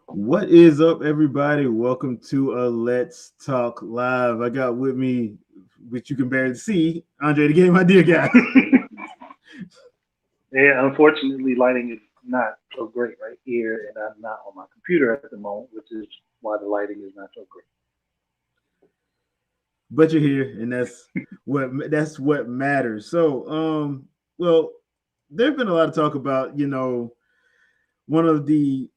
What is up, everybody? Welcome to a Let's Talk Live. I got with me, which you can barely see, Andre the Game Idea Guy. Yeah, unfortunately, lighting is not so great right here, and I'm not on my computer at the moment, which is why the lighting is not so great. But you're here, and that's what matters. Well, there's been a lot of talk about, one of the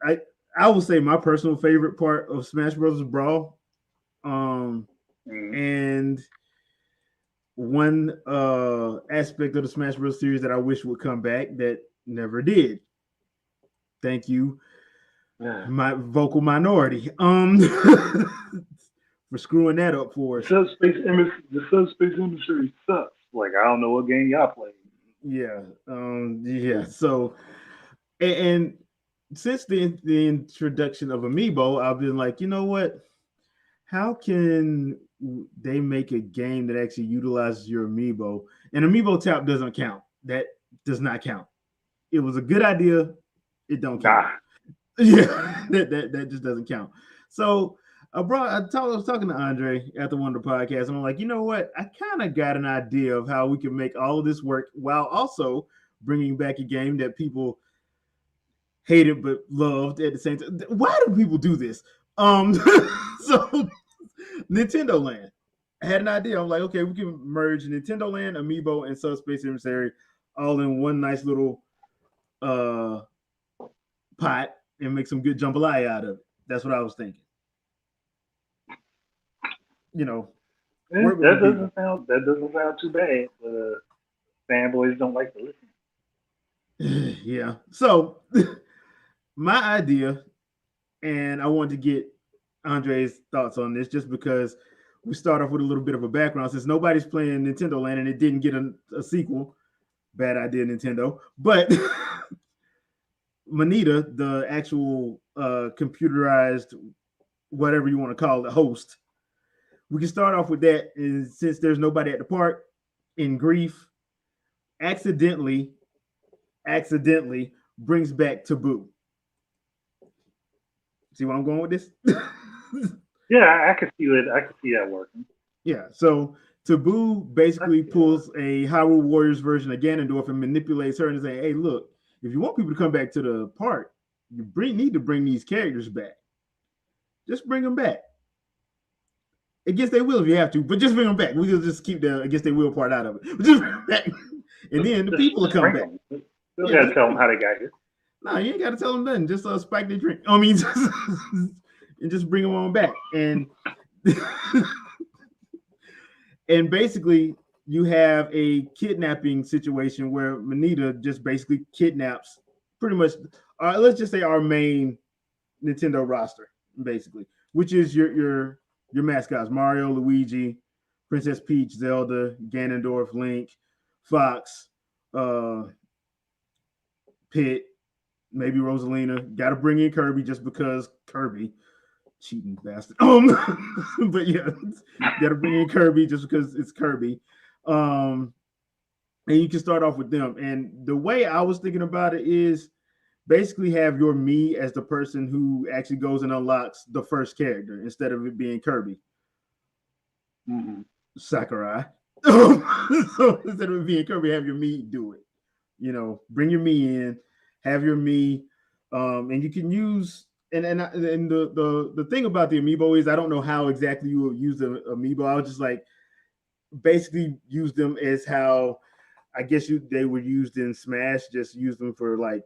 I will say my personal favorite part of Smash Bros. Brawl, Mm. and one aspect of the Smash Bros. Series that I wish would come back that never did. Thank you, Yeah. my vocal minority, for screwing that up for us. The subspace emissary sucks. Like I don't know what game y'all playing. Yeah. So, and since the introduction of Amiibo, I've been like, you know what? How can they make a game that actually utilizes your Amiibo? And Amiibo tap doesn't count. That does not count. It was a good idea. It don't count. Nah. Yeah, that just doesn't count. So I was talking to Andre after one of the podcasts, and I'm like, you know what? I kind of got an idea of how we can make all of this work while also bringing back a game that people hated but loved at the same time. Why do people do this? Um, so Nintendo Land. I had an idea. I'm like, okay, we can merge Nintendo Land, Amiibo, and Subspace Emissary all in one nice little uh pot and make some good jambalaya out of it. That's what I was thinking. You know, work with the people. That doesn't sound too bad, but fanboys don't like to listen. Yeah. So my idea, and I wanted to get Andre's thoughts on this, just because we start off with a little bit of a background since nobody's playing Nintendo Land and it didn't get a sequel. Bad idea, Nintendo. But Manita, the actual computerized, whatever you want to call it, host, we can start off with that. And since there's nobody at the park, in grief, accidentally, accidentally brings back Taboo. See where I'm going with this? Yeah, I can see it. I can see that working. Yeah. So Taboo I basically see that pulls a Hyrule Warriors version of Ganondorf and manipulates her and say, "Hey, look, if you want people to come back to the park, need to bring these characters back. Just bring them back. Against their will if you have to, but just bring them back. We'll just keep the against their will part out of it. But just bring them back, and then the people will just come bring back. them. You don't Yeah, gotta just tell them bring. how they got here. No, you ain't got to tell them nothing. Just spike their drink. I mean, and just bring them on back. And and basically, you have a kidnapping situation where Manita just basically kidnaps pretty much. Let's just say our main Nintendo roster, basically, which is your mascots: Mario, Luigi, Princess Peach, Zelda, Ganondorf, Link, Fox, uh, Pit, maybe Rosalina. Got to bring in Kirby just because Kirby, cheating bastard. But yeah, got to bring in Kirby just because it's Kirby. Um, and you can start off with them. And the way I was thinking about it is basically have your me as the person who actually goes and unlocks the first character instead of it being Kirby. Mm-hmm. Sakurai. So instead of it being Kirby, have your me do it. Bring your me in, have your me, and you can use and the thing about the amiibo is I don't know how exactly you will use the amiibo. I was just like basically use them as how I guess they were used in Smash. Just use them for like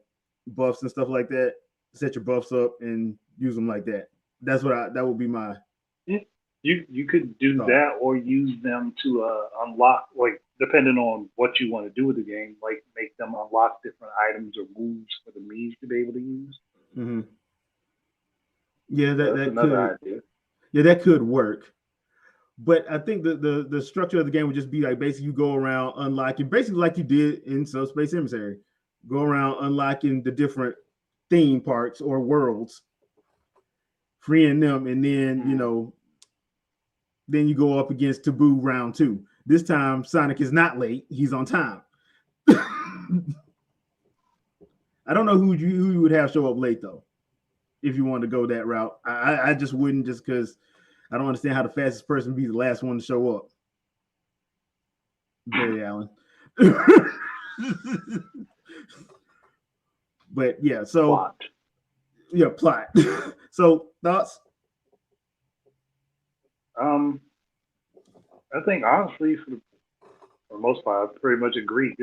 buffs and stuff like that. Set your buffs up and use them like that. That would be my Yeah. You could do thought. that or use them to unlock, like depending on what you want to do with the game, like make them unlock different items or moves for the Mii's to be able to use. Mm-hmm. Yeah, So that that's that another could idea. yeah that could work. But I think the structure of the game would just be like basically you go around unlocking basically like you did in Subspace Emissary. Go around unlocking the different theme parks or worlds, freeing them, and then Hmm. then you go up against Taboo round two. This time Sonic is not late; he's on time. I don't know who you would have show up late though. if you want to go that route. I just wouldn't, just because I don't understand how the fastest person be the last one to show up. Barry Allen. But yeah, so Plot. yeah, plot. So thoughts? I think honestly, for the most part, I pretty much agree.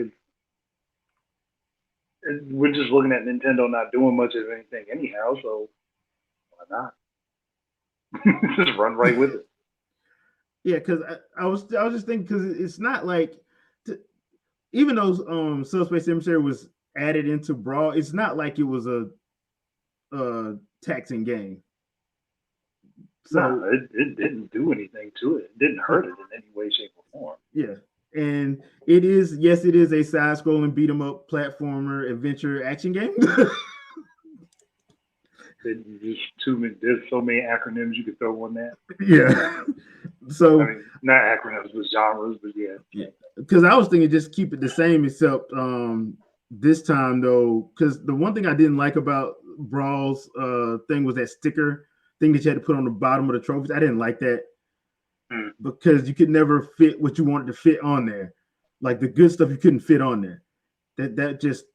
We're just looking at Nintendo not doing much of anything anyhow, so why not? Just run right with it. Yeah, because I was just thinking, because it's not like even though Subspace Emissary was added into Brawl, it's not like it was a taxing game. So no, it didn't do anything to it. It didn't hurt it in any way, shape, or form. Yeah. And it is a side-scrolling beat 'em up platformer adventure action game. There's so many acronyms you could throw on that. Yeah. So I mean, not acronyms, but genres, but yeah. Because I was thinking just keep it the same, except this time though, because the one thing I didn't like about Brawl's thing was that sticker thing that you had to put on the bottom of the trophies. I didn't like that because you could never fit what you wanted to fit on there. Like the good stuff you couldn't fit on there. That just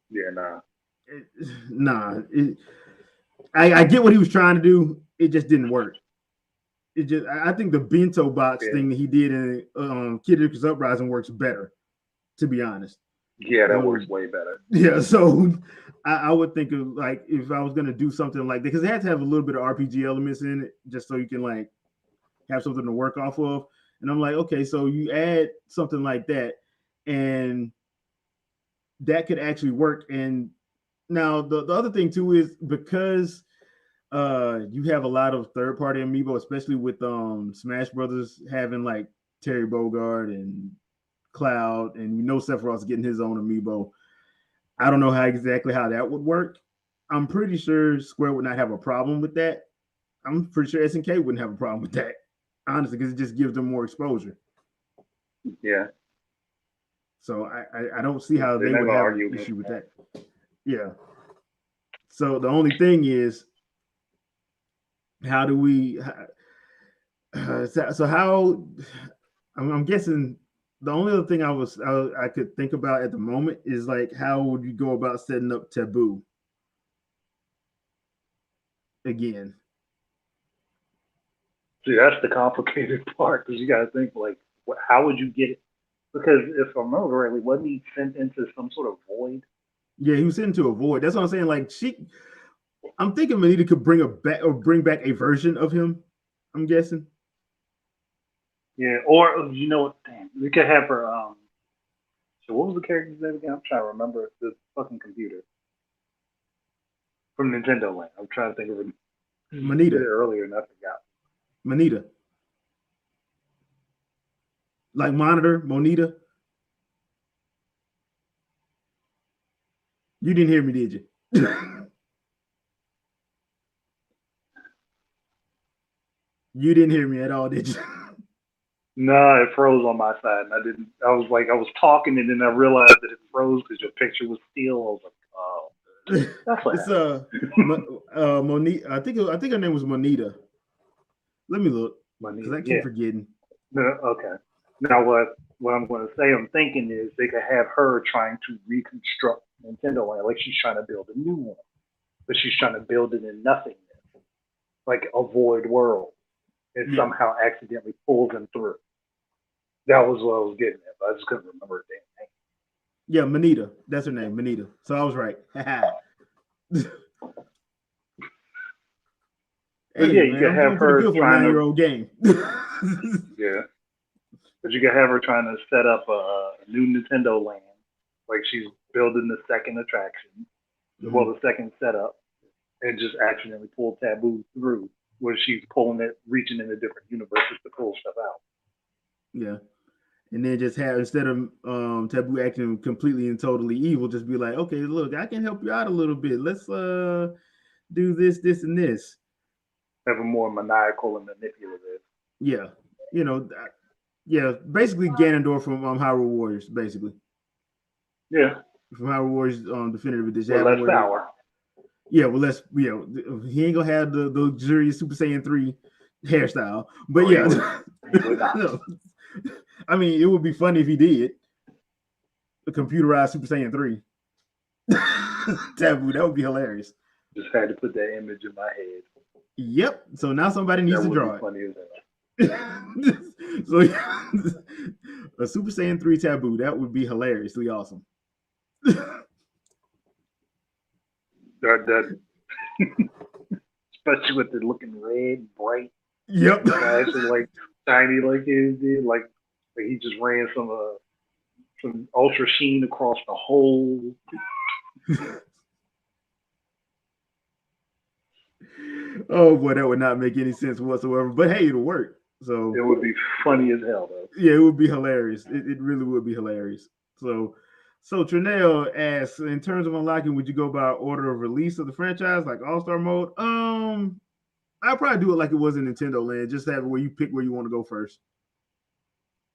I get what he was trying to do. It just didn't work. I think the bento box thing that he did in Kid Icarus Uprising works better, to be honest. Yeah, that works way better. Yeah, so I would think of like if I was gonna do something like that, because it has to have a little bit of RPG elements in it, just so you can like have something to work off of. And I'm like, okay, so you add something like that, and that could actually work. And now the other thing too is because you have a lot of third-party amiibo, especially with Smash Brothers having like Terry Bogard and Cloud, and Sephiroth's getting his own amiibo. I don't know exactly how that would work. I'm pretty sure Square would not have a problem with that. I'm pretty sure SNK wouldn't have a problem with that, honestly, because it just gives them more exposure. Yeah. So I don't see how they would have an issue with that. Yeah. So the only thing is, how do we? So how? I'm guessing the only other thing I could think about at the moment is like, how would you go about setting up Taboo again? See, that's the complicated part, because you got to think like, how would you get it? Because if I remember correctly, wasn't he sent into some sort of void? Yeah, he was sent into a void. That's what I'm saying. Like I'm thinking Manita could bring back a version of him. I'm guessing. Yeah, or you know what? Damn, we could have her. So what was the character's name again? I'm trying to remember the fucking computer from Nintendo Land. I'm trying to think of it. Manita earlier, and I forgot. Manita, like monitor Monita. You didn't hear me, did you? You didn't hear me at all, did you? No, it froze on my side, and I didn't. I was talking, and then I realized that it froze because your picture was still. I was like, oh, that's what. It's Monita. I think her name was Monita. Let me look because I keep forgetting. No, okay. Now what I'm going to say, I'm thinking is they could have her trying to reconstruct Nintendo Land, like she's trying to build a new one, but she's trying to build it in nothingness, like a void world. It somehow accidentally pulls him through. That was what I was getting at, but I just couldn't remember her damn name. Yeah, Manita. That's her name, Manita. So I was right. Hey, yeah, you could have her trying for a 9-year-old game. Yeah, but you could have her trying to set up a new Nintendo Land, like she's building the second attraction, well, the second setup, and just accidentally pull Taboo through, where she's pulling it, reaching into different universes to pull stuff out. Yeah. And then just have, instead of Taboo acting completely and totally evil, just be like, okay, look, I can help you out a little bit. Let's do this, this, and this. Have a more maniacal and manipulative. Yeah. Yeah, basically Ganondorf from Hyrule Warriors, basically. Yeah. From Hyrule Warriors Definitive Edition. With less power. Yeah, well, he ain't gonna have the luxurious Super Saiyan 3 hairstyle, but He would not. no. I mean, it would be funny if he did the computerized Super Saiyan 3 taboo. That would be hilarious. Just had to put that image in my head. Yep. So now somebody needs to draw it. Funny as hell. So a Super Saiyan 3 taboo, that would be hilariously awesome. That especially with the looking red, bright. Yep. Actually, like shiny, like it did, like he just ran some ultra sheen across the whole. Oh boy, that would not make any sense whatsoever. But hey, it'll work. So it would be funny as hell, though. Yeah, it would be hilarious. It really would be hilarious. So Trinell asks, in terms of unlocking, would you go by order of release of the franchise, like All-Star mode? I'll probably do it like it was in Nintendo Land, just have it where you pick where you want to go first.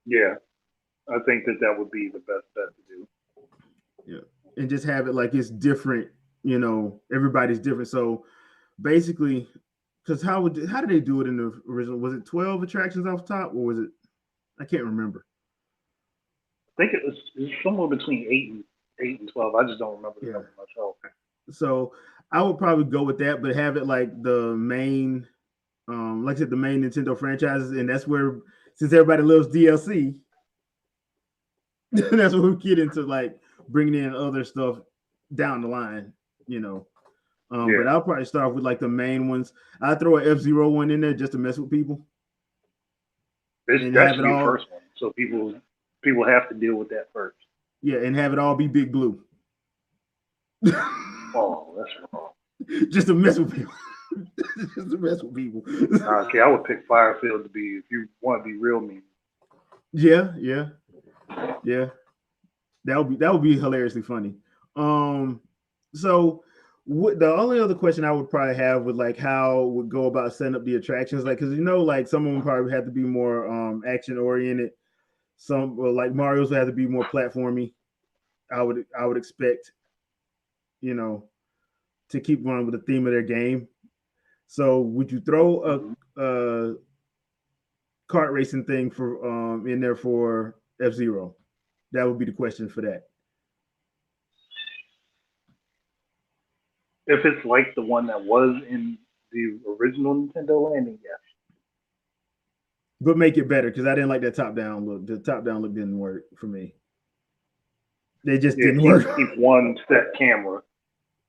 Yeah, I think that would be the best bet to do. Yeah, and just have it like it's different. Everybody's different. So basically, because how did they do it in the original? Was it 12 attractions off top, or was it? I can't remember. I think it was somewhere between 8 and 12. I just don't remember the number myself. So I would probably go with that, but have it like the main, like I said, the main Nintendo franchises, and that's where, since everybody loves DLC, that's where we get into like bringing in other stuff down the line, But I'll probably start with like the main ones. I'll throw an F-Zero one in there just to mess with people. That's the first one, so people have to deal with that first. Yeah, and have it all be Big Blue. Oh, that's wrong. Just to mess with people. Just to mess with people. Okay, I would pick Firefield to be, if you want to be real mean. Yeah. That would be hilariously funny. So the only other question I would probably have would like how would go about setting up the attractions, like because like some of them probably have to be more action oriented. Some like Mario's would have to be more platformy. I would expect, to keep going with the theme of their game. So would you throw a kart racing thing for in there for F-Zero? That would be the question for that. If it's like the one that was in the original Nintendo Landing, yes. But make it better, because I didn't like that top-down look. The top-down look didn't work for me. They just didn't work. Keep one set camera.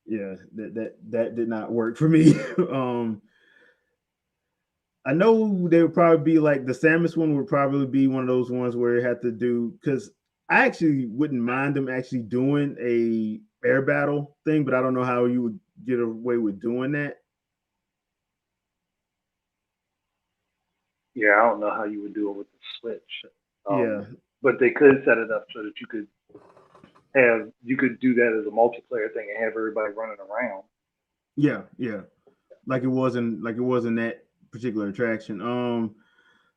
Yeah, that did not work for me. I know they would probably be like the Samus one would probably be one of those ones where it had to do, because I actually wouldn't mind them actually doing a air battle thing, but I don't know how you would get away with doing that. Yeah, I don't know how you would do it with the Switch. Yeah, but they could set it up so that you could do that as a multiplayer thing and have everybody running around. Yeah, like it wasn't that particular attraction.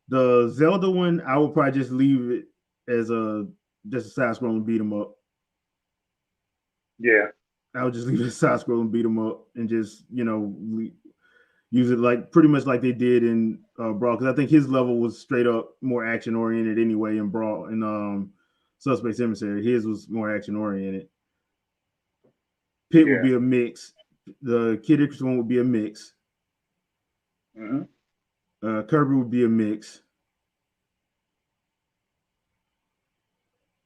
The Zelda one, I would probably just leave it as just a side scrolling beat 'em up. Yeah, I would just leave it side scrolling beat 'em up and just use it like pretty much like they did in Brawl, because I think his level was straight up more action oriented anyway in Brawl and SubSpace Emissary. His was more action oriented. Pit would be a mix. The Kid Icarus one would be a mix. Mm-hmm. Kirby would be a mix.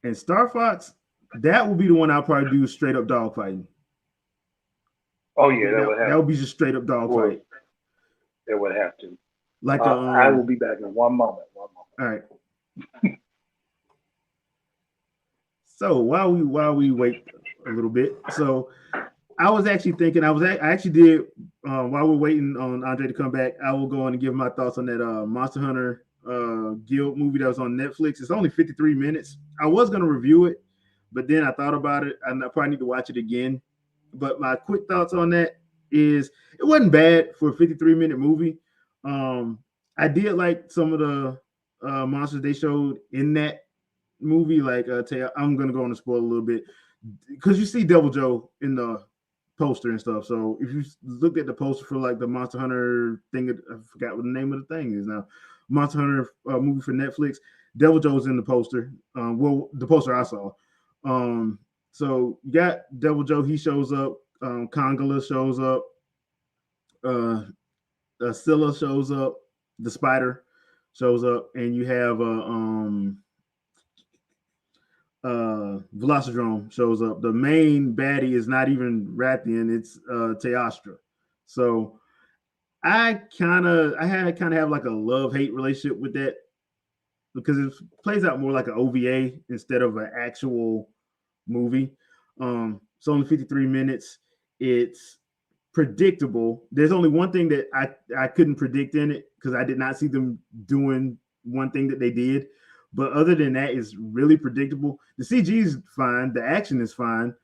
And Star Fox, that would be the one I'll probably do straight up dogfighting. Oh yeah, that would be just straight up dogfight. It would have to. Like I will be back in one moment. All right. So while we wait a little bit, so I was actually thinking, I actually did while we're waiting on Andre to come back, I will go on and give my thoughts on that Monster Hunter Guild movie that was on Netflix. It's only 53 minutes. I was going to review it, but then I thought about it, and I probably need to watch it again. But my quick thoughts on that is it wasn't bad for a 53-minute movie. I did like some of the monsters they showed in that movie. Like, I'm going to go on and spoil a little bit, because you see Devil Joe in the poster and stuff. So if you look at the poster for like the Monster Hunter thing, I forgot what the name of the thing is now. Monster Hunter movie for Netflix. Devil Joe's in the poster. Well, the poster I saw. So you got Devil Joe. He shows up. Kongala shows up. Scylla shows up. The spider shows up, and you have Velocidrome shows up. The main baddie is not even Rathian, it's Teostra. So I kind of have like a love-hate relationship with that because it plays out more like an OVA instead of an actual movie. It's only 53 minutes. It's predictable. There's only one thing that I couldn't predict in it because I did not see them doing one thing that they did. But other than that, it's really predictable. The CG is fine. The action is fine.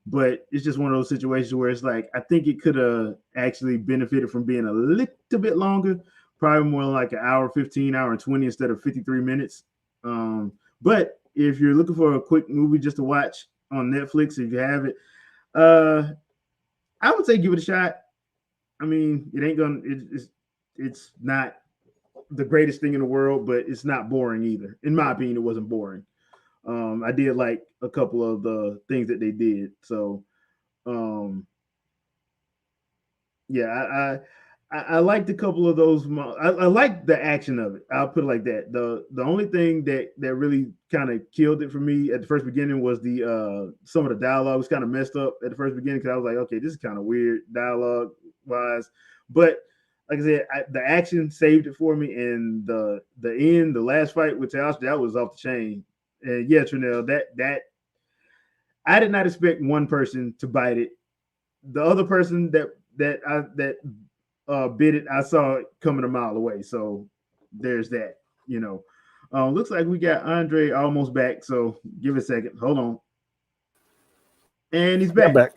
But it's just one of those situations where it's like, I think it could have actually benefited from being a little bit longer, probably more like an hour 15, hour and 20 instead of 53 minutes. But if you're looking for a quick movie just to watch on Netflix, if you have it, I would say give it a shot. I mean, it ain't gonna, it's not the greatest thing in the world, but it's not boring either. In my opinion, it wasn't boring. I did like a couple of the things that they did. So, yeah, I liked a couple of those. I liked the action of it. I'll put it like that. The only thing that really kind of killed it for me at the first beginning was the some of the dialogue was kind of messed up at the first beginning because I was like, okay, this is kind of weird dialogue wise. But like I said, the action saved it for me, and the end, the last fight with Teostra, that was off the chain. And yeah, Trinell, that I did not expect one person to bite it. The other person that bit it, I saw it coming a mile away. So there's that, you know. Looks like we got Andre almost back. So give it a second. Hold on. And he's back. I'm back.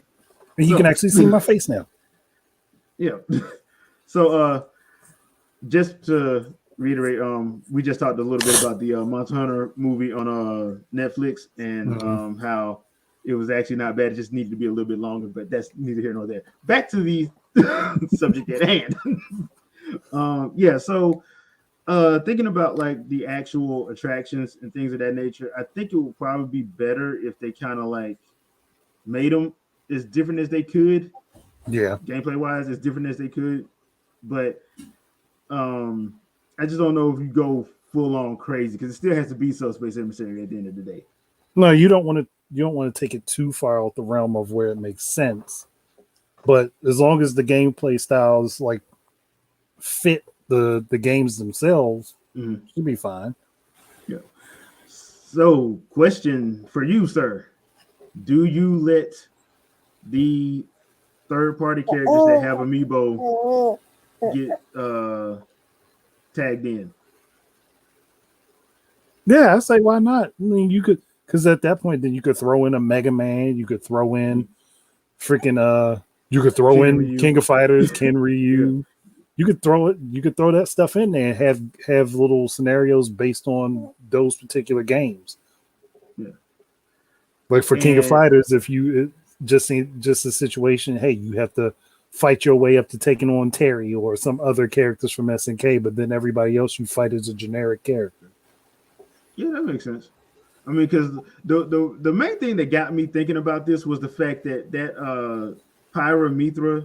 And you can actually see my face now. Yeah. So just to reiterate, we just talked a little bit about the Monster Hunter movie on Netflix and how it was actually not bad. It just needed to be a little bit longer, but that's neither here nor there. Back to the subject at hand. Yeah, so thinking about like the actual attractions and things of that nature, I think it would probably be better if they kind of like made them as different as they could. Yeah. Gameplay wise, as different as they could. But I just don't know if you go full on crazy because it still has to be SubSpace Emissary at the end of the day. No, you don't want to take it too far out the realm of where it makes sense. But as long as the gameplay styles like fit the games themselves, should be fine. Yeah. So, question for you, sir: do you let the third-party characters that have amiibo get tagged in? Yeah, I say why not? I mean, you could, because at that point, then you could throw in a Mega Man, you could throw in freaking you could throw Ken in Ryu. King of Fighters, Ken Ryu. You could throw that stuff in there and have little scenarios based on those particular games. Yeah. Like for King of Fighters, if you just a situation, hey, you have to fight your way up to taking on Terry or some other characters from SNK, but then everybody else you fight is a generic character. Yeah, that makes sense. I mean, because the main thing that got me thinking about this was the fact that Pyra Mithra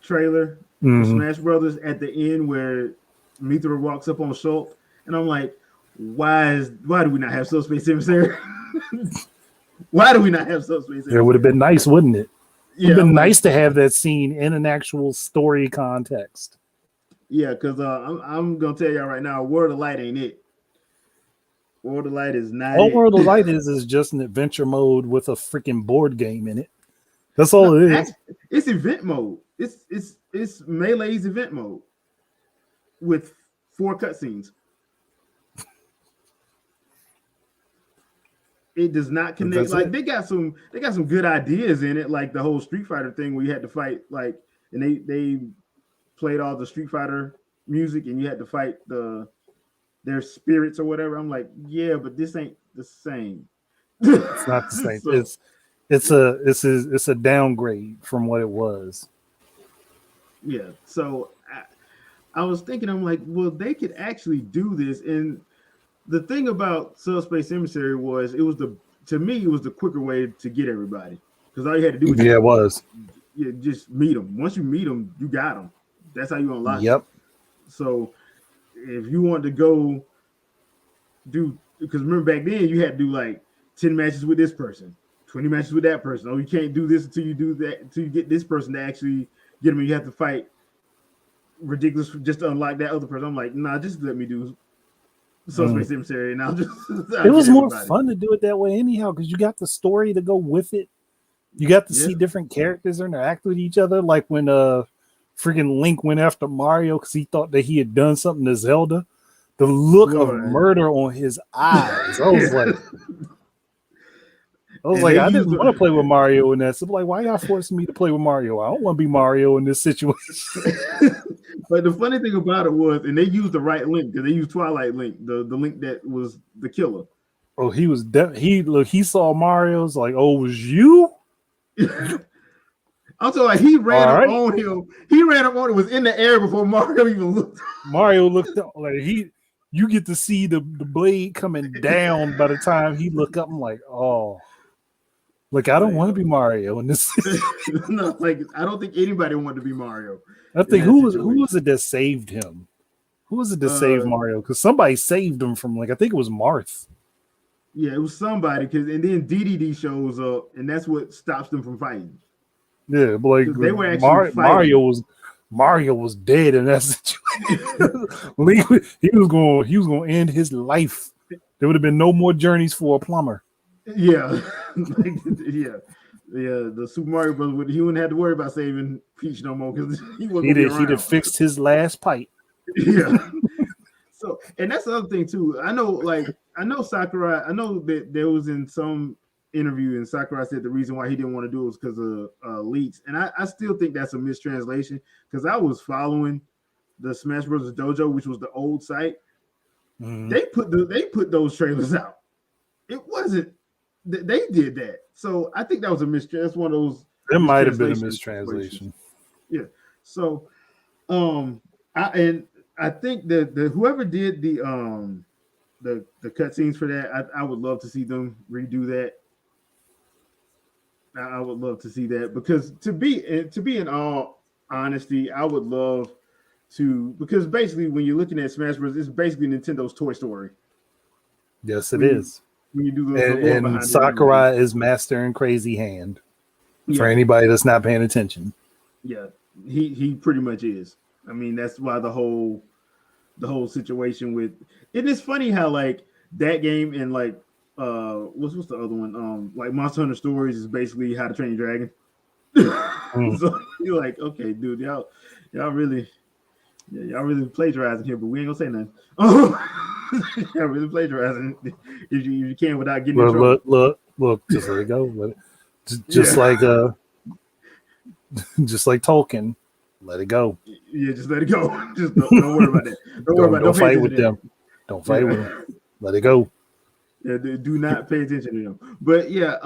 trailer for Smash Brothers at the end where Mithra walks up on Shulk, and I'm like, why do we not have SubSpace Emissary? Why do we not have SubSpace Emissary? It would have been nice, wouldn't it? It would have been nice like, to have that scene in an actual story context. Yeah, because I'm gonna tell y'all right now, World of Light ain't it. World of Light is not it. World of Light is just an adventure mode with a freaking board game in it. That's all it is. It's event mode. It's Melee's event mode with 4 cutscenes. It does not connect. Like they got some good ideas in it, like the whole Street Fighter thing where you had to fight and they played all the Street Fighter music and you had to fight their spirits or whatever. I'm like, yeah, but this ain't the same. It's not the same. It's a downgrade from what it was. Yeah. So I was thinking, I'm like, well, they could actually do this. And the thing about SubSpace Emissary was to me, it was the quicker way to get everybody. Because all you had to do was Yeah, it was. just meet them. Once you meet them, you got them. That's how you unlock Yep. it. So if you want to go do, because remember back then you had to do like 10 matches with this person, 20 matches with that person. Oh, you can't do this until you do that, until you get this person to actually get them. You have to fight ridiculous just to unlock that other person. I'm like, nah, just let me do SubSpace Emissary, and I'll just. It was more fun to do it that way anyhow, because you got the story to go with it. You got to see different characters interact with each other, like when freaking Link went after Mario because he thought that he had done something to Zelda. The look of murder on his eyes. I was like, I didn't want to play with Mario in that. So like, why y'all forcing me to play with Mario? I don't want to be Mario in this situation. But the funny thing about it was, and they used the right Link, because they used Twilight Link, the Link that was the killer. Oh, he was he saw Mario's like, oh, it was you? I'm talking like he ran up on him. He ran up on it, was in the air before Mario even looked. Mario looked up like you get to see the blade coming down by the time he looked up. I'm like, oh, like I don't want to be Mario in this. No, like I don't think anybody wanted to be Mario. I think who was it that saved him? Who was it that saved Mario? Because somebody saved him from I think it was Marth. Yeah, it was somebody, and then DDD shows up, and that's what stops them from fighting. Yeah, but like they were actually Mario was dead in that situation. he was going to end his life. There would have been no more journeys for a plumber. Yeah, The Super Mario Brothers he wouldn't have to worry about saving Peach no more because he'd have fixed his last pipe. Yeah. So, and that's the other thing too. I know Sakurai. I know that there was in some interview, and Sakurai said the reason why he didn't want to do it was because of leaks. And I still think that's a mistranslation, because I was following the Smash Bros. Dojo, which was the old site. Mm. They put those trailers out. It wasn't. They did that. So I think that was a mistranslation. That's one of those. It might have been a mistranslation. Yeah. So, I think that whoever did the cutscenes for that, I would love to see them redo that. I would love to see that, because to be in all honesty, I would love to, because basically when you're looking at Smash Bros, it's basically Nintendo's Toy Story. Yes, it is. When you do and Sakurai is mastering Crazy Hand. For anybody that's not paying attention. Yeah, he pretty much is. I mean, that's why the whole situation with it is funny how like that game and like what's the other one, like Monster Hunter Stories is basically How to Train Your Dragon. So you're like, okay, dude, y'all really plagiarizing here, but we ain't gonna say nothing. Y'all really plagiarizing if you can without getting in trouble. Look, just let it go. Just like Tolkien, let it go. Yeah, just let it go. Just don't worry about that. Don't fight with them. Don't fight with them. Let it go. Yeah, do not pay attention to them. But yeah,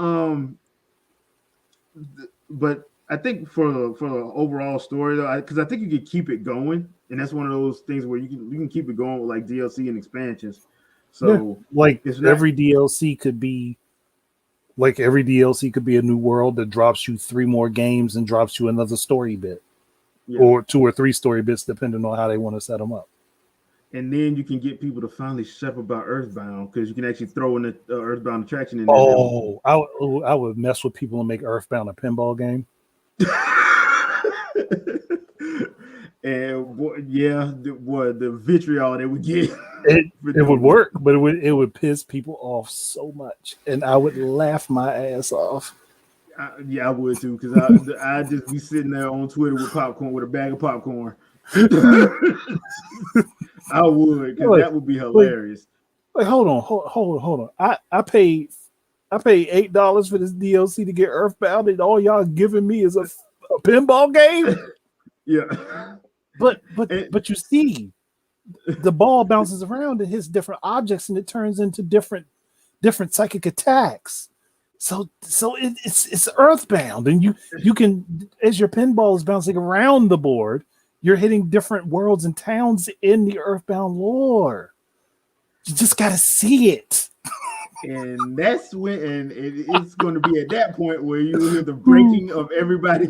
but I think for the overall story though, because I think you could keep it going, and that's one of those things where you can keep it going with like DLC and expansions. So every DLC could be. Like every DLC could be a new world that drops you 3 more games and drops you another story bit, or 2 or 3 story bits, depending on how they want to set them up. And then you can get people to finally shut up about Earthbound, because you can actually throw in the Earthbound attraction in there. Oh, I would mess with people and make Earthbound a pinball game. And the vitriol that we get. It would work, but it would piss people off so much, and I would laugh my ass off. I would too, because I'd just be sitting there on Twitter with a bag of popcorn. I would, because that would be hilarious. Like, hold on. I paid $8 for this DLC to get Earthbound, and all y'all giving me is a pinball game. Yeah, but you see. The ball bounces around and hits different objects, and it turns into different psychic attacks. it's Earthbound, and you can, as your pinball is bouncing around the board, you're hitting different worlds and towns in the Earthbound lore. You just got to see it. And that's when, and it's going to be at that point where you hear the breaking of everybody.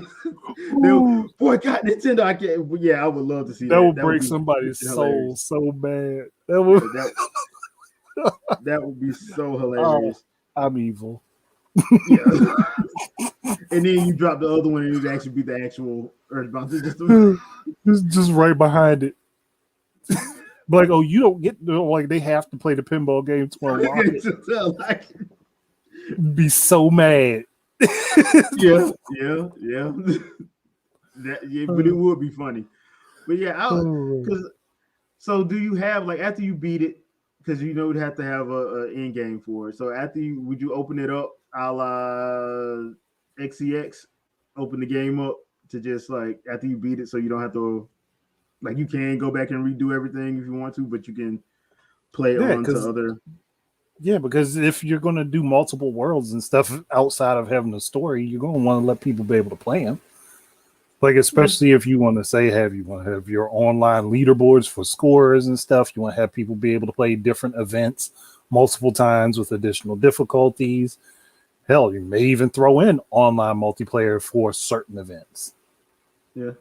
They'll boycott Nintendo. I can't. Yeah, I would love to see that. That would break somebody's soul so bad. That would be so hilarious. Oh, I'm evil. Yeah. And then you drop the other one, and it would actually be the actual Earthbound. Just right behind it. Like, oh, you don't get like they have to play the pinball game to unlock it. Be so mad. yeah. But it would be funny. But yeah, so do you have, like, after you beat it, because you know you'd have to have a end game for it. So after would you open it up a la XCX, open the game up to just like after you beat it, so you don't have to. Like, you can go back and redo everything if you want to, but you can play on to other. Yeah, because if you're going to do multiple worlds and stuff outside of having a story, you're going to want to let people be able to play them. Like, especially if you want to say, you want to have your online leaderboards for scores and stuff. You want to have people be able to play different events multiple times with additional difficulties. Hell, you may even throw in online multiplayer for certain events. Yeah.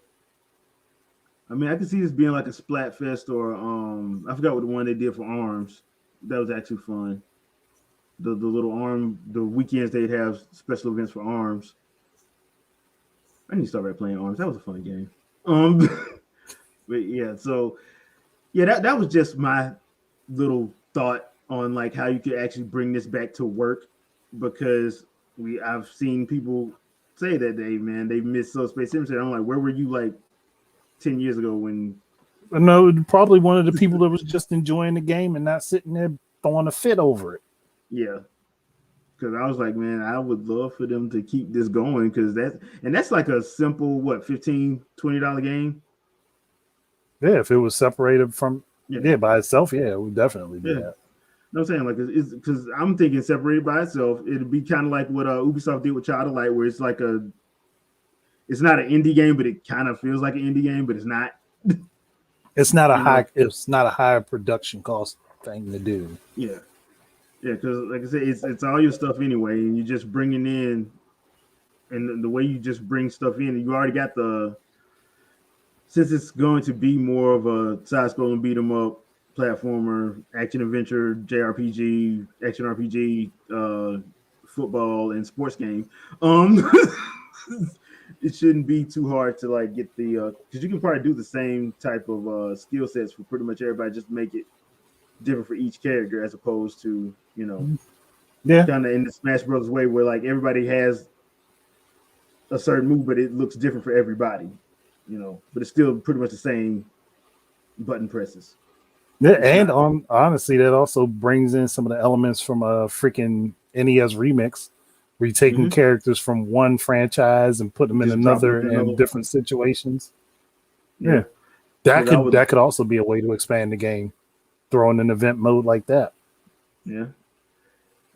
I mean, I can see this being like a Splatfest or I forgot what the one they did for ARMS. That was actually fun. The little the weekends they'd have special events for ARMS. I need to start playing ARMS. That was a fun game. But yeah, so yeah, that was just my little thought on like how you could actually bring this back to work, because I've seen people say that they miss SubSpace Emissary. I'm like, where were you like 10 years ago when? No, probably one of the people that was just enjoying the game and not sitting there throwing a fit over it. Yeah, because I was like, man, I would love for them to keep this going, because that's like a simple $15-$20 game. Yeah, if it was separated from by itself, it would definitely be that. No, I'm saying, like, it's because I'm thinking separated by itself, it'd be kind of like what Ubisoft did with Child of Light, where it's like it's not an indie game, but it kind of feels like an indie game, but it's not. It's not a high production cost thing to do. Yeah, because like I said, it's all your stuff anyway, and you just bringing in, and the way you just bring stuff in, you already got since it's going to be more of a side-scrolling beat 'em up platformer, action adventure, JRPG, action RPG, football and sports game. It shouldn't be too hard to like get the because you can probably do the same type of skill sets for pretty much everybody, just make it different for each character, as opposed to kind of in the Smash Bros. Way where like everybody has a certain move, but it looks different for everybody, but it's still pretty much the same button presses. Yeah, and honestly, that also brings in some of the elements from a freaking NES remix, where you're taking characters from one franchise and put them in another in different situations. Yeah, that could also be a way to expand the game, throwing an event mode like that. Yeah,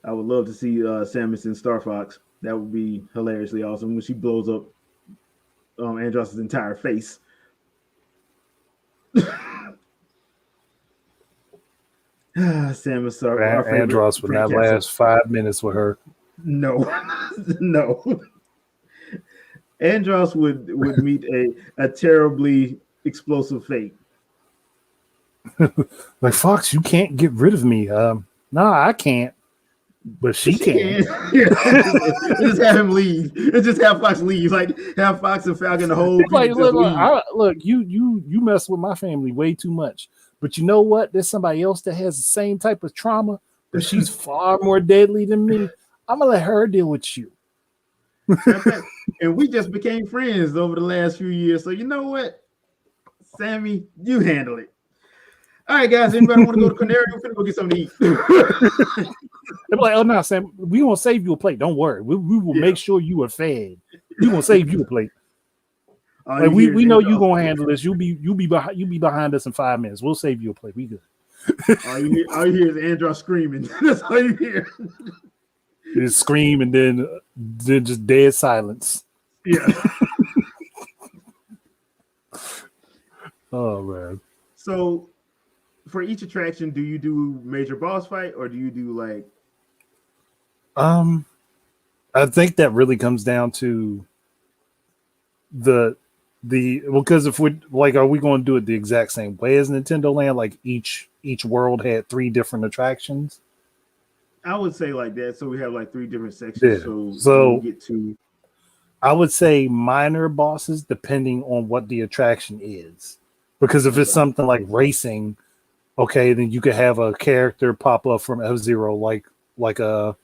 I would love to see Samus and Star Fox. That would be hilariously awesome when she blows up Andross's entire face. Samus, Andross would not last 5 minutes with her. No. Andross would meet a terribly explosive fate. Like, Fox, you can't get rid of me. No, I can't. But she can. Just have him leave. Just have Fox leave. Like, have Fox and Falcon the whole. Like, look, you mess with my family way too much. But you know what? There's somebody else that has the same type of trauma, but she's far more deadly than me. I'm gonna let her deal with you. And we just became friends over the last few years. So you know what, Sammy, you handle it. All right, guys. Anybody want to go to Canary? We're gonna go get something to eat. They're like, oh no, Sam, we gonna save you a plate. Don't worry. We will make sure you are fed. We gonna save you a plate. Like, we know you gonna handle this. You'll be behind us in 5 minutes. We'll save you a plate. We good. All you hear is Andross screaming. That's all you hear. You scream and then just dead silence. Yeah. Oh man. So for each attraction, do you do major boss fight or do you do like I think that really comes down to the because if we like, are we going to do it the exact same way as Nintendo Land? Like each world had 3 different attractions. I would say like that. So we have like 3 different sections. Yeah. So we get to. I would say minor bosses depending on what the attraction is. Because if it's something like racing, okay, then you could have a character pop up from F-Zero like a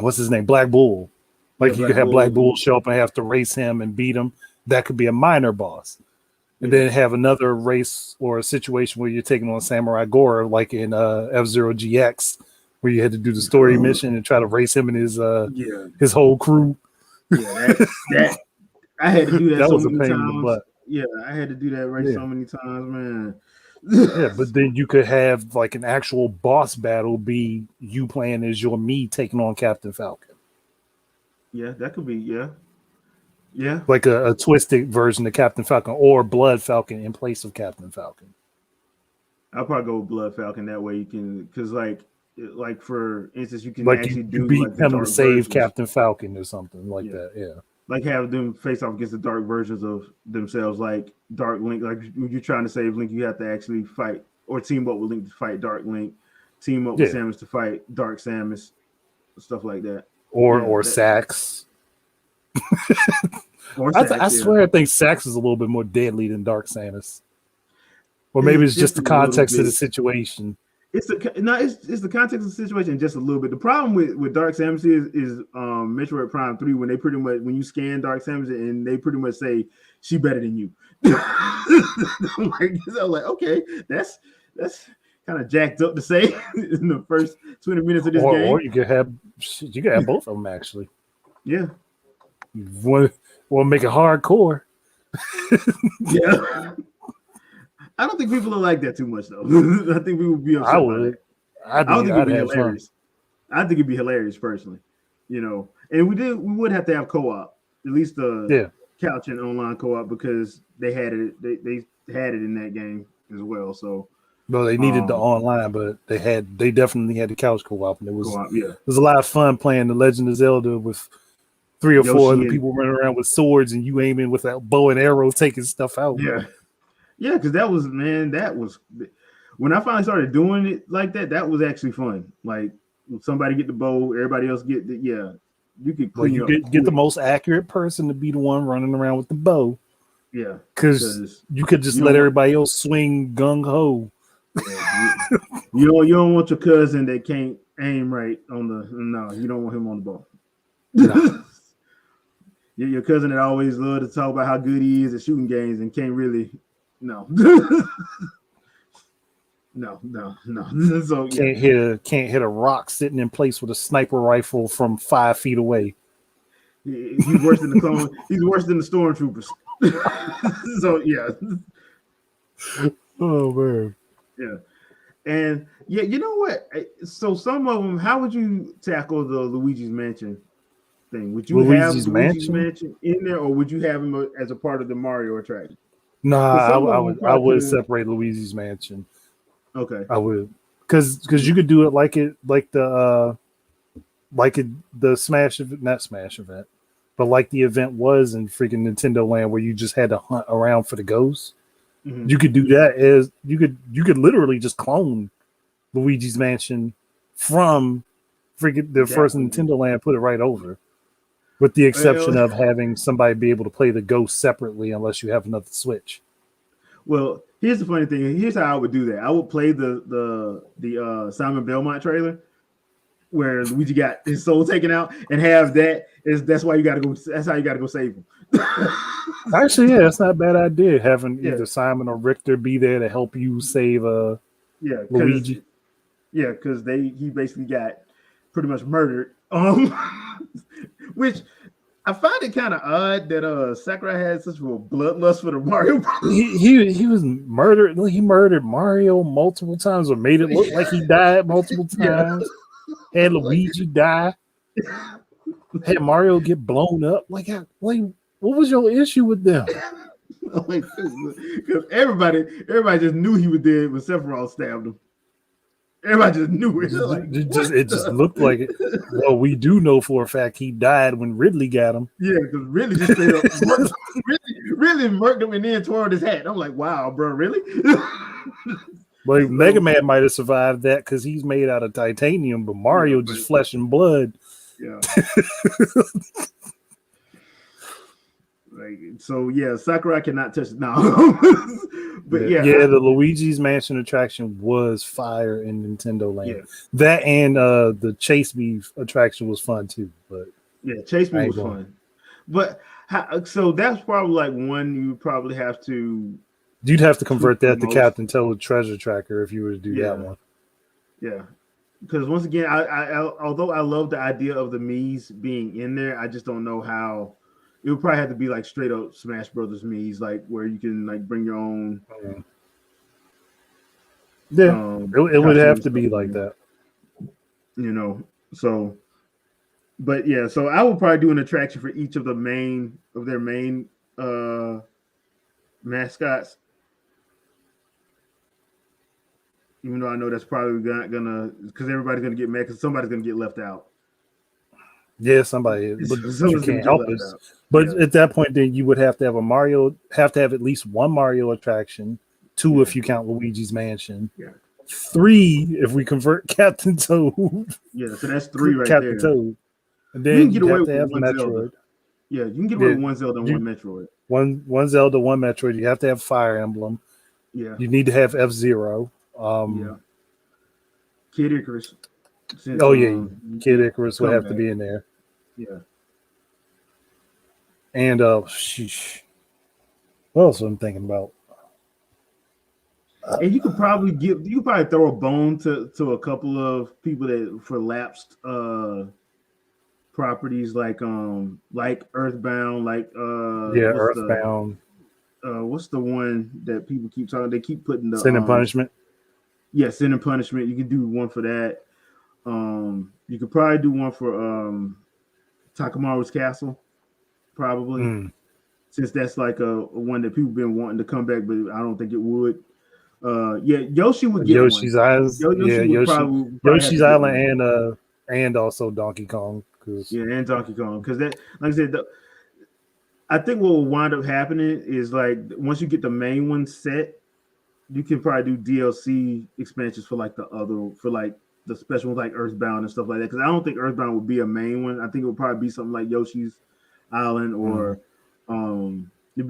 what's his name? Black Bull. Like you could have Black Bull show up and have to race him and beat him. That could be a minor boss. And then have another race or a situation where you're taking on Samurai Gore, like in F-Zero GX, where you had to do the story mission and try to race him and his whole crew. Yeah, that I had to do that, that so was many a pain times. in the butt. Yeah, I had to do that race so many times, man. Yeah, but then you could have like an actual boss battle be you playing as your me taking on Captain Falcon. Yeah, that could be, yeah. Like a twisted version of Captain Falcon or Blood Falcon in place of Captain Falcon. I'll probably go with Blood Falcon. That way you can, because like for instance, you can like actually you do beat like him to save versions. Captain Falcon or something like that. Yeah. Like have them face off against the dark versions of themselves, like Dark Link. Like when you're trying to save Link, you have to actually fight or team up with Link to fight Dark Link, team up with Samus to fight Dark Samus, stuff like that. Or Sax. I swear I think Sax is a little bit more deadly than Dark Samus. Or maybe it's just the context of the situation. It's the context of the situation just a little bit. The problem with Dark Samus is Metroid Prime 3 when they pretty much when you scan Dark Samus and they pretty much say she better than you. I'm like, okay, that's kind of jacked up to say in the first 20 minutes of this game. Or you could have both of them actually. Yeah. You want to make it hardcore. Yeah. I don't think people are like that too much, though. I think we would be upset. I would. I think it'd be hilarious. I think it'd be hilarious, personally. And we would have to have co-op, at least couch and online co-op, because they had it. They had it in that game as well. So, well, they needed the online, but they definitely had the couch co-op, and it was a lot of fun playing The Legend of Zelda with 3 or 4 other people running around with swords and you aiming with that bow and arrow, taking stuff out. Yeah. Yeah, because that was when I finally started doing it like that. That was actually fun. Like somebody get the bow, everybody else get you could clean up. Get the most accurate person to be the one running around with the bow. Yeah, because you could just let everybody else swing gung ho. Yeah, you don't want your cousin that can't aim right on the. No, you don't want him on the ball. No. Your cousin that always loved to talk about how good he is at shooting games and can't really. No. No. So can't hit a rock sitting in place with a sniper rifle from 5 feet away. He's worse than the clone. He's worse than the stormtroopers. So yeah. Oh man. Yeah. And yeah, you know what? So some of them, how would you tackle the Luigi's Mansion thing? Would you have Luigi's Mansion in there, or would you have him as a part of the Mario attraction? No, I would separate Luigi's Mansion. Okay, I would, because you could do it like the Smash event, not Smash event, but like the event was in freaking Nintendo Land where you just had to hunt around for the ghosts. Mm-hmm. You could do that as you could literally just clone Luigi's Mansion from freaking the first Nintendo Land, put it right over. With the exception of having somebody be able to play the ghost separately unless you have another Switch. Well, here's the funny thing. Here's how I would do that. I would play the Simon Belmont trailer where Luigi got his soul taken out and have that's why you got to go. That's how you got to go save him. Actually, yeah, that's not a bad idea. Having either Simon or Richter be there to help you save Luigi. Yeah, because he basically got pretty much murdered. Which I find it kind of odd that Sakurai had such a bloodlust for the Mario Brothers. He was murdered. He murdered Mario multiple times, or made it look like he died multiple times. Had Luigi die. Had Mario get blown up. Like, what was your issue with them? Because everybody just knew he was dead when Sephiroth stabbed him. Everybody just knew it. It just looked like it. Well, we do know for a fact he died when Ridley got him. Yeah, because Ridley just straight up really murked him and then tore his hat. I'm like, wow, bro, really? Like Mega Man might have survived that because he's made out of titanium, but Mario just flesh and blood. Yeah. Sakurai cannot touch it now. But the Luigi's Mansion attraction was fire in Nintendo Land. Yeah. That and the Chase Me attraction was fun too. But Chase Me was fun. But so that's probably like one you would probably have to. You'd have to convert that to Captain Toad Treasure Tracker if you were to do that one. Yeah. Because once again, I although I love the idea of the Mii's being in there, I just don't know how. It would probably have to be like straight up Smash Brothers Mii's, like where you can like bring your own. It would have to be like that. So I would probably do an attraction for each of their main mascots. Even though I know that's probably not gonna, because everybody's gonna get mad because somebody's gonna get left out. Yeah, somebody, but you can't help it. But at that point, then you would have to have have at least one Mario attraction, 2 if you count Luigi's Mansion, 3 if we convert Captain Toad. Yeah, so that's 3 right Captain there. Toad, and then you have to have Metroid. Zelda. Yeah, you can get away with one Zelda and one Metroid. One Zelda, one Metroid. You have to have Fire Emblem. Yeah, you need to have F-Zero. Kid Icarus. Kid Icarus would have to be in there. Yeah. And what else am I thinking about? And you could probably throw a bone to a couple of people that for lapsed properties like Earthbound, Earthbound. What's the one that people keep talking? They keep putting the Sin and Punishment. Yeah, Sin and Punishment. You could do one for that. You could probably do one for Takamaru's Castle, probably, since that's like a one that people been wanting to come back, but I don't think it would. Yoshi would get Yoshi's Island. Yoshi's Island and also Donkey Kong. And Donkey Kong, because that, like I said, I think what will wind up happening is like once you get the main one set, you can probably do DLC expansions for like the special ones like Earthbound and stuff like that. Because I don't think Earthbound would be a main one. I think it would probably be something like Yoshi's Island or it'd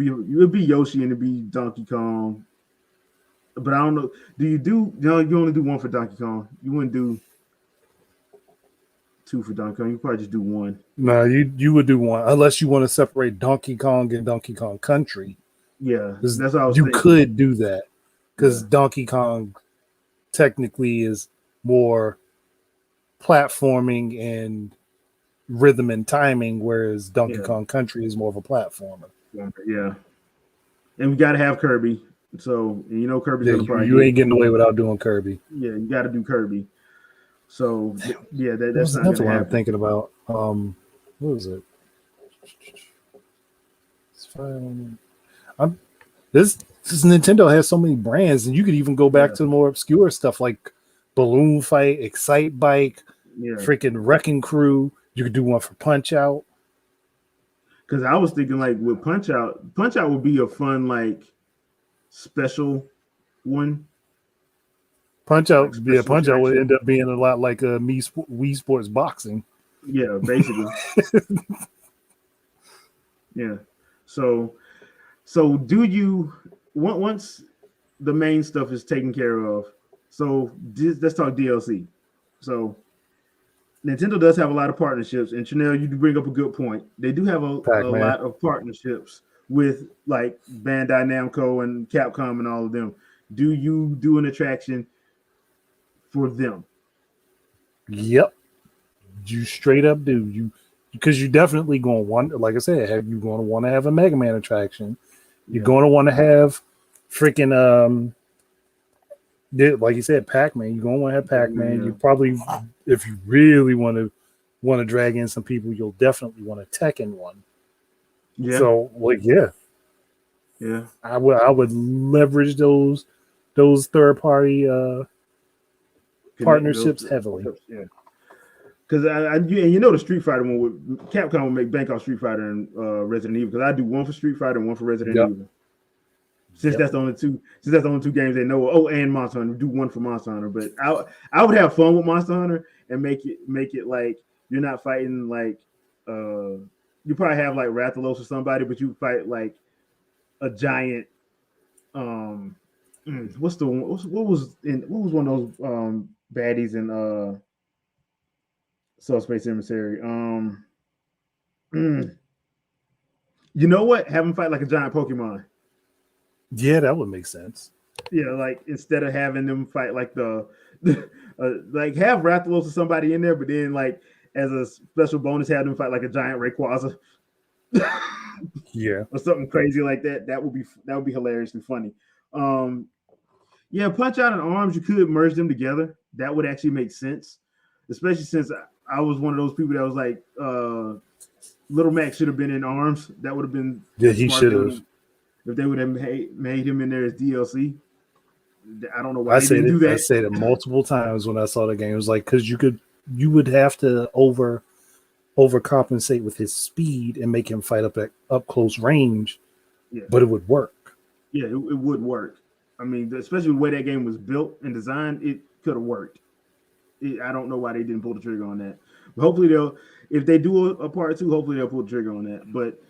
be Yoshi and it'd be Donkey Kong. But I don't know. You only do one for Donkey Kong. You wouldn't do 2 for Donkey Kong. You probably just do 1. No, you would do 1 unless you want to separate Donkey Kong and Donkey Kong Country. Yeah, that's what I was you thinking. Could do that because Donkey Kong technically is more platforming and rhythm and timing, whereas Donkey Kong Country is more of a platformer. Yeah, and we got to have Kirby. So Kirby's gonna probably you ain't getting away without doing Kirby. Yeah, you got to do Kirby. So that's not what I'm thinking about. What was it? This Nintendo has so many brands, and you could even go back to the more obscure stuff like Balloon Fight, Excite Bike, freaking Wrecking Crew. You could do one for Punch Out. Because I was thinking like with Punch Out would be a fun like special one. Punch Out would end up being a lot like Wii Sports Boxing. Yeah, basically. Yeah. So do you once the main stuff is taken care of? So let's talk DLC. So Nintendo does have a lot of partnerships, and Chanel, you bring up a good point. They do have a lot of partnerships with like Bandai Namco and Capcom and all of them. Do you do an attraction for them? Yep, you straight up do. Because you definitely going to want, like I said, you're going to want to have a Mega Man attraction. You're going to want to have freaking like you said, Pac-Man. You're going to want to have Pac-Man. You probably if you really want to drag in some people, you'll definitely want a Tekken one. Yeah. So like yeah. I would leverage those third party partnerships heavily. Yeah. Because you know the Street Fighter one would Capcom would make bank off Street Fighter and Resident Evil, because I do one for Street Fighter and one for Resident Evil. Since that's the only two games they know. Oh, and Monster Hunter, do one for Monster Hunter. But I would have fun with Monster Hunter and make it like you're not fighting like you probably have like Rathalos or somebody, but you fight like a giant what was one of those baddies in SubSpace Emissary? You know what? Have them fight like a giant Pokemon. Yeah, that would make sense. Yeah, like instead of having them fight like like have Rathalos or somebody in there, but then like as a special bonus, have them fight like a giant Rayquaza. Yeah, or something crazy like that. That would be hilariously funny. Yeah, Punch Out and Arms, you could merge them together. That would actually make sense, especially since I was one of those people that was like, Little Mac should have been in Arms. That would have been he should have. If they would have made him in there as DLC. I don't know why I they didn't do that. I said it multiple times when I saw the game. It was like, because you would have to overcompensate with his speed and make him fight up close range, but it would work. Yeah, it would work. I mean, especially the way that game was built and designed, it could have worked. I don't know why they didn't pull the trigger on that. But hopefully if they do a part 2, hopefully they'll pull the trigger on that. But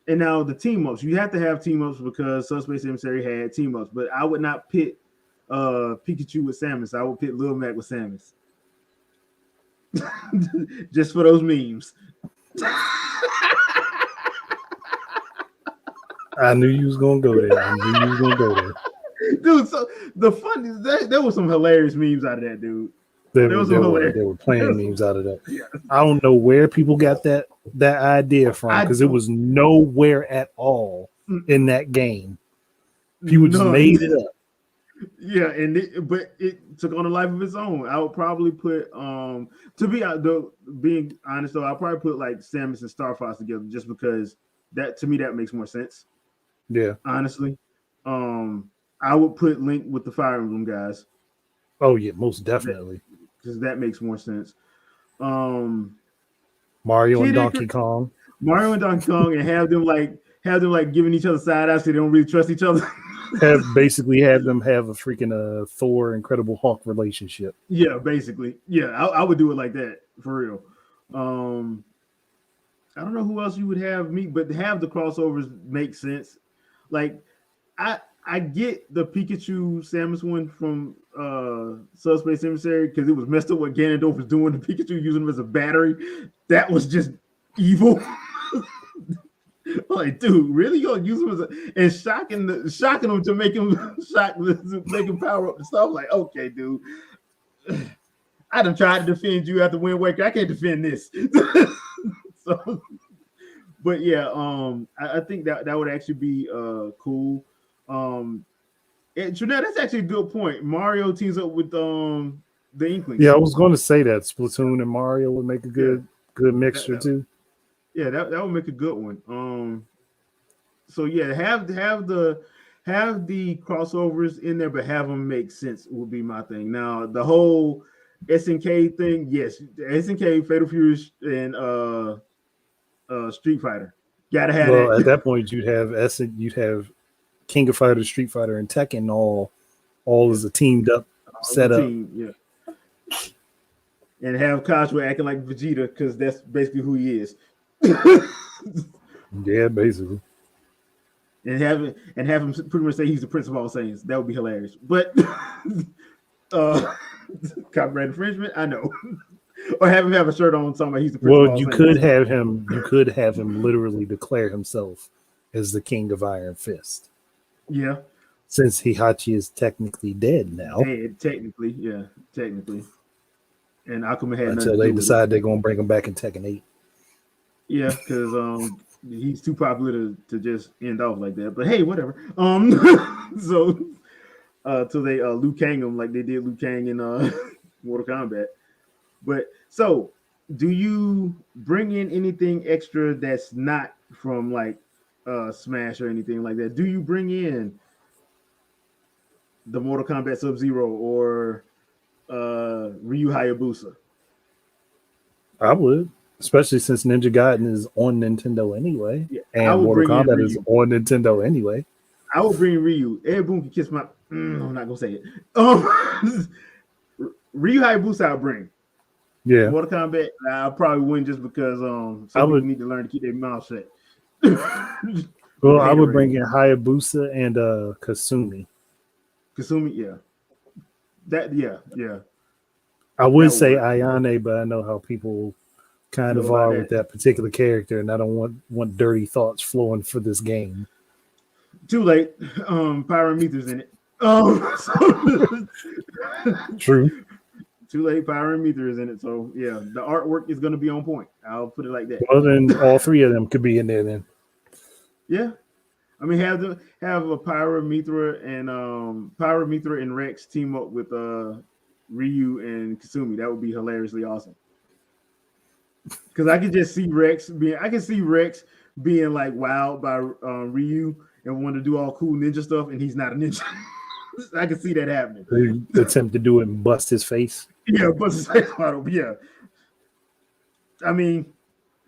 and now the team ups, you have to have team ups because Subspace Emissary had team ups. But I would not pit Pikachu with Samus. I would pit Lil Mac with Samus. Just for those memes. I knew you was gonna go there. Dude, so the fun is there was some hilarious memes out of that, dude. They were playing memes out of that. Yeah. I don't know where people got that idea from, because it was nowhere at all in that game. People just made it up. Yeah, but it took on a life of its own. I would probably put being honest though, I'll probably put like Samus and Star Fox together just because that to me that makes more sense. Yeah. Honestly. I would put Link with the Fire Emblem guys. Oh yeah, most definitely. Because that makes more sense. Mario and Donkey Kong. And have them like giving each other side eyes so they don't really trust each other. have them have a freaking Thor Incredible Hulk relationship. Yeah, basically. Yeah, I would do it like that for real. I don't know who else you would have meet, but have the crossovers make sense. Like I get the Pikachu Samus one from Subspace Emissary because it was messed up what Ganondorf was doing to Pikachu, using him as a battery. That was just evil. Like, dude, really gonna use him and shocking him to make him power up and stuff? Like, okay, dude. I done tried to defend you after Wind Waker. I can't defend this. So, but yeah, I think that would actually be cool. Trinette, that's actually a good point. Mario teams up with the Inklings. Yeah, I was going to say that Splatoon and Mario would make a good mixture too. Yeah, that would make a good one. So yeah, have the crossovers in there, but have them make sense would be my thing. Now the whole SNK thing, yes, SNK, Fatal Fury, and Street Fighter. Gotta have. Well, at that point, you'd have King of Fighters, Street Fighter, and Tekken all as a teamed up setup. Yeah. And have Cosmo acting like Vegeta because that's basically who he is. Yeah, basically. And have him pretty much say he's the Prince of all Saiyans. That would be hilarious. But copyright infringement, I know. Or have him have a shirt on somewhere he's the Prince of all Saiyans. You could have him literally declare himself as the King of Iron Fist. Yeah. Since Heihachi is technically dead now. Technically. And Akuma had until they decide they're gonna bring him back in Tekken 8. Yeah, because he's too popular to just end off like that. But hey, whatever. So till they Liu Kang him like they did Liu Kang in Mortal Kombat. But so, do you bring in anything extra that's not from like Smash or anything like that? Do you bring in the Mortal Kombat Sub-Zero or Ryu Hayabusa? I would, especially since Ninja Gaiden is on Nintendo anyway, Yeah, I and will Mortal bring in Kombat is Ryu. on Nintendo anyway. I will bring Ryu. Everyone can kiss my. I'm not gonna say it. Ryu Hayabusa, I'll bring. Yeah, Mortal Kombat, I probably wouldn't just because some I people would. need to learn to keep their mouth shut. Well, I would bring in Hayabusa and Kasumi. Kasumi, yeah. Yeah. I would That would say work. Ayane, but I know how people kind of Feel about are with that. that particular character, and I don't want dirty thoughts flowing for this game. Too late. Pyrometers in it. True. Too late. Pyrometer is in it. So yeah, the artwork is gonna be on point. I'll put it like that. Well, then all three of them could be in there then. Yeah. I mean, have a Pyrometer and Rex team up with Ryu and Kasumi. That would be hilariously awesome. Because I could just see Rex being like wowed by Ryu and want to do all cool ninja stuff, and he's not a ninja. I can see that happening. They attempt to do it and bust his face. Yeah, bust his face model. Yeah. I mean,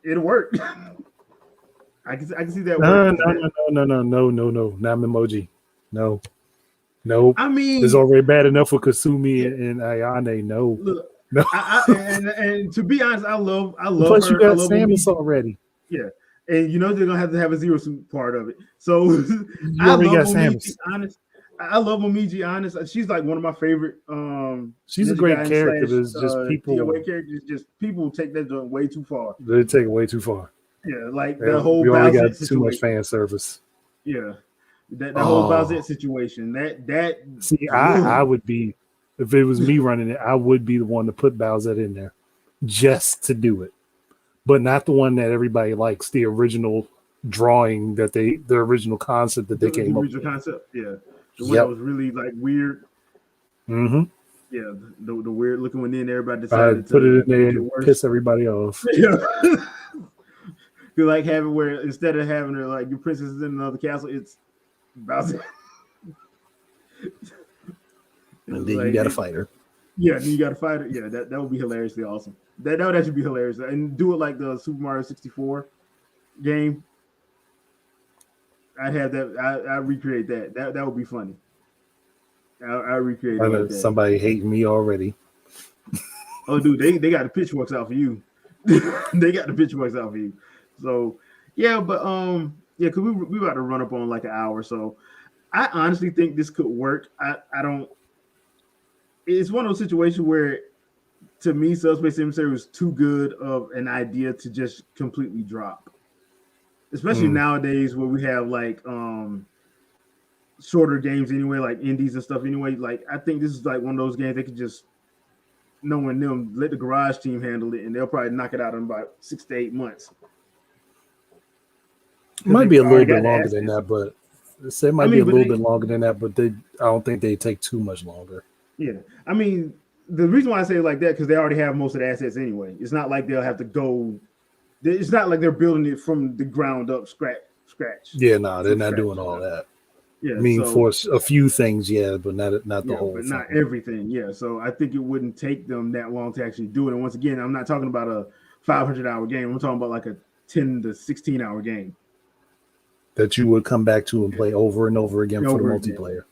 it'll work. I can see that. No, not emoji. No. I mean, it's already bad enough for Kasumi and Ayane. No. Look, no. And to be honest, I love Plus, her. you got Samus already. Yeah, and you know they're gonna have to have a zero suit part of it. So you already got Samus. Honest, I love Momiji. Honest, she's like one of my favorite. She's a great character. But it's just people. Characters, just people take that way too far. They take it way too far. Yeah, like the whole. We already got situation. too much fan service. Yeah, that whole Bowsette situation. That see, I would be if it was me running it. I would be the one to put Bowsette in there just to do it, but not the one that everybody likes. The original drawing the original concept that they came up with. Concept, yeah. The one that was really like weird. Mm-hmm. Yeah, the weird looking one. Then everybody decided to put it in there and piss everybody off. Yeah. You like having where instead of having her like your princess is in another castle, it's Bowser. And then you gotta fight her. Yeah, then you gotta fight her. Yeah, that would be hilariously awesome. That would actually be hilarious. And do it like the Super Mario 64 game. I'd have that. I'd recreate that. That would be funny. I recreate I know like somebody hating me already. Oh, dude, they got the pitchforks out for you. They got the pitchforks out for you. So yeah, but yeah, because we about to run up on like an hour. So I honestly think this could work. I don't. It's one of those situations where, to me, SubSpace Emissary was too good of an idea to just completely drop. Especially nowadays where we have like shorter games anyway, like indies and stuff anyway. Like I think this is like one of those games they could just knowing them let the garage team handle it, and they'll probably knock it out in about 6 to 8 months. It might be a little bit longer than that, but it might be a little bit longer than that, but I don't think they take too much longer. Yeah, I mean, the reason why I say it like that because they already have most of the assets anyway. It's not like they'll have to go. It's not like they're building it from the ground up, scratch. Yeah, no, they're not doing all that. Yeah, I mean, for a few things, yeah, but not the whole. But thing. Not everything. Yeah, so I think it wouldn't take them that long to actually do it. And once again, I'm not talking about a 500-hour game. I'm talking about like a 10 to 16-hour game that you would come back to and play over and over again for the multiplayer.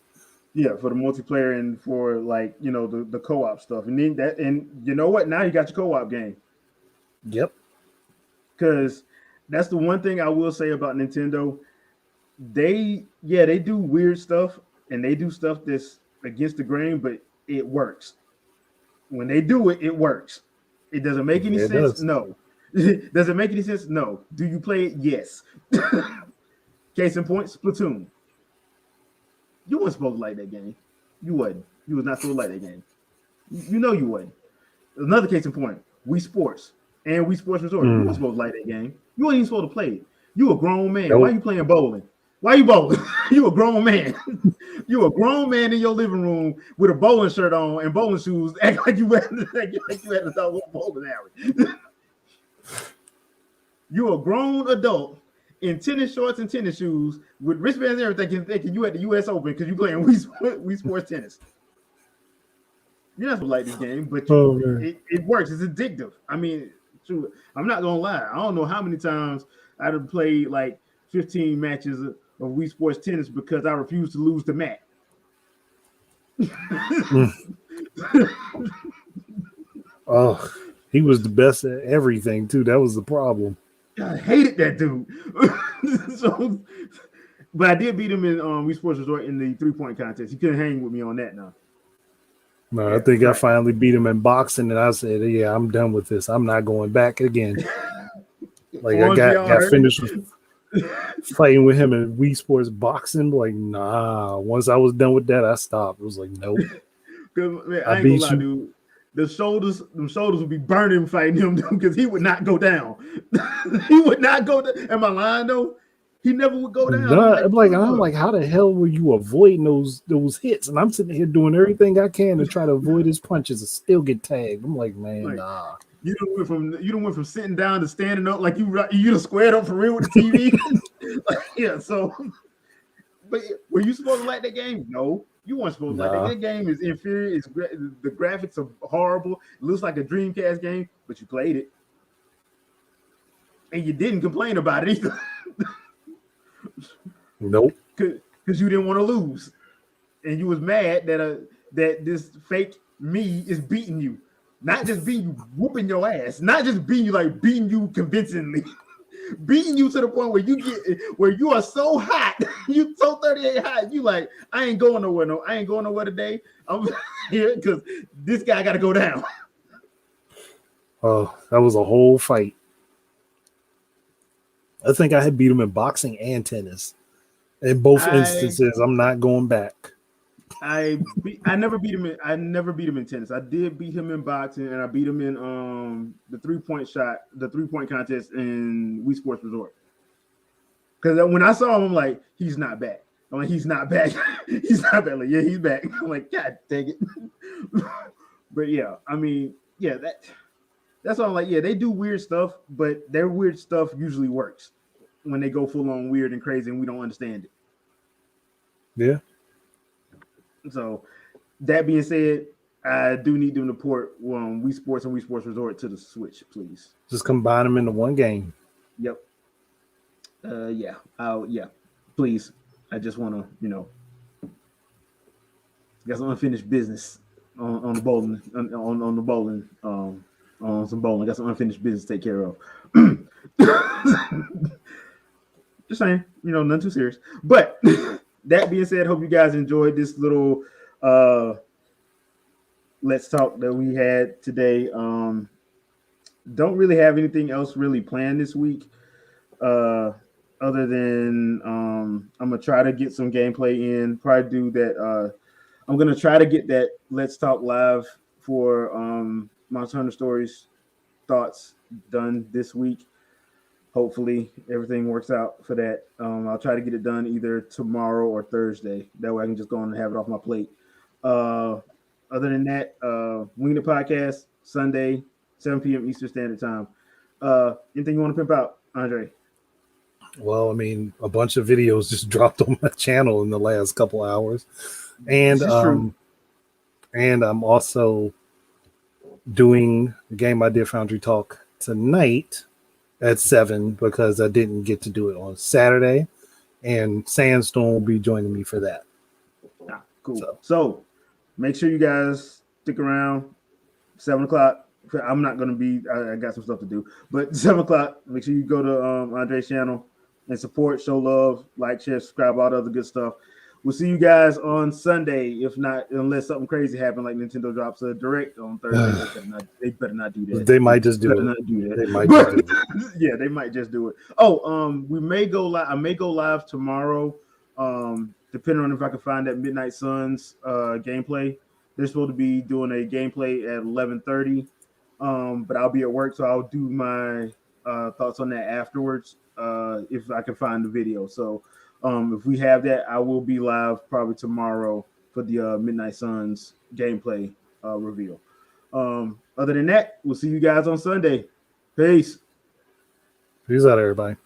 Yeah, for the multiplayer and for like the co-op stuff, and then you know what? Now you got your co-op game. Yep. Because that's the one thing I will say about Nintendo. They do weird stuff and they do stuff that's against the grain, but it works. When they do it, it works. It doesn't make any sense. No. Does it make any sense? No. Do you play it? Yes. Case in point, Splatoon. You weren't supposed to like that game. You wasn't. You was not supposed to like that game. You know you wasn't. Another case in point, Wii Sports and Wii Sports Resort. You weren't supposed to like that game. You weren't even supposed to play it. You a grown man. Nope. Why are you playing bowling? Why are you bowling? You a grown man. You a grown man in your living room with a bowling shirt on and bowling shoes, act like you had to start with a bowling alley. You a grown adult in tennis shorts and tennis shoes with wristbands and everything, thinking you at the U.S. Open because you playing Wii Sports tennis. You're not supposed to like this game, but it works. It's addictive. I mean, true. I'm not gonna lie. I don't know how many times I'd have played like 15 matches of Wii Sports tennis because I refused to lose to Matt. Oh, he was the best at everything too. That was the problem. I hated that dude. But I did beat him in Wii Sports Resort in the 3-point contest. He couldn't hang with me on that now. No, yeah, I think I finally beat him in boxing, and I said, "Yeah, I'm done with this. I'm not going back again." Like I got finished with fighting with him in Wii Sports boxing. Like, nah. Once I was done with that, I stopped. It was like, nope. Man, I ain't gonna lie, dude. The shoulders would be burning fighting him because he would not go down. He would not go down. Am I lying though? He never would go down. I'm like, how the hell were you avoiding those hits? And I'm sitting here doing everything I can to try to avoid his punches and still get tagged. I'm like, man, nah. You don't went from sitting down to standing up like you done squared up for real with the TV. Yeah. So, but were you supposed to like that game? No. You weren't supposed to like that. That game is inferior. The graphics are horrible. It looks like a Dreamcast game, but you played it. And you didn't complain about it either. Nope. Because you didn't want to lose. And you was mad that this fake me is beating you. Not just beating you, whooping your ass. Not just beating you, like beating you convincingly. Beating you to the point where you are so hot, you so 38 hot, you like, I ain't going nowhere. No, I ain't going nowhere today. I'm here because this guy got to go down. Oh, that was a whole fight. I think I had beat him in boxing and tennis. In both instances, I'm not going back. I never beat him in tennis. I did beat him in boxing, and I beat him in the 3-point contest in Wii Sports Resort. Because when I saw him, I'm like, he's not back. I'm like, he's not back. He's not back. Like, yeah, he's back. I'm like, God dang it. But yeah, I mean, yeah, that's all. Like, yeah, they do weird stuff, but their weird stuff usually works when they go full on weird and crazy, and we don't understand it. Yeah. So, that being said, I do need them to port Wii Sports and Wii Sports Resort to the Switch, please. Just combine them into one game. Yep. Yeah, please. I just want to, got some unfinished business on the bowling, on the bowling, on some bowling. Got some unfinished business to take care of. Just saying, nothing too serious. But that being said, hope you guys enjoyed this little Let's Talk that we had today. Don't really have anything else really planned this week, other tran I'm gonna try to get some gameplay in. Probably do that. I'm gonna try to get that Let's Talk live for Monster Hunter Stories thoughts done this week. Hopefully everything works out for that. I'll try to get it done either tomorrow or Thursday. That way I can just go on and have it off my plate. Other than that, Winged It Podcast, Sunday, 7 p.m. Eastern Standard Time. Anything you want to pimp out, Andre? Well, I mean, a bunch of videos just dropped on my channel in the last couple hours. And I'm also doing Game Idea Foundry Talk tonight at 7 because I didn't get to do it on Saturday, and Sandstorm will be joining me for that. Cool. So make sure you guys stick around. 7 o'clock. I'm not going to be. I got some stuff to do, but 7 o'clock. Make sure you go to Andre's channel and support, show love, like, share, subscribe, all the other good stuff. We'll see you guys on Sunday, if not, unless something crazy happens, like Nintendo drops a direct on Thursday. They better not do that. They might just do it. Not do that. They might just do it. Yeah, they might just do it. Oh, we may go live. I may go live tomorrow, depending on if I can find that Midnight Suns gameplay. They're supposed to be doing a gameplay at 11:30, but I'll be at work, so I'll do my thoughts on that afterwards if I can find the video. So If we have that, I will be live probably tomorrow for the Midnight Suns gameplay reveal. Other than that, we'll see you guys on Sunday. Peace. Peace out, everybody.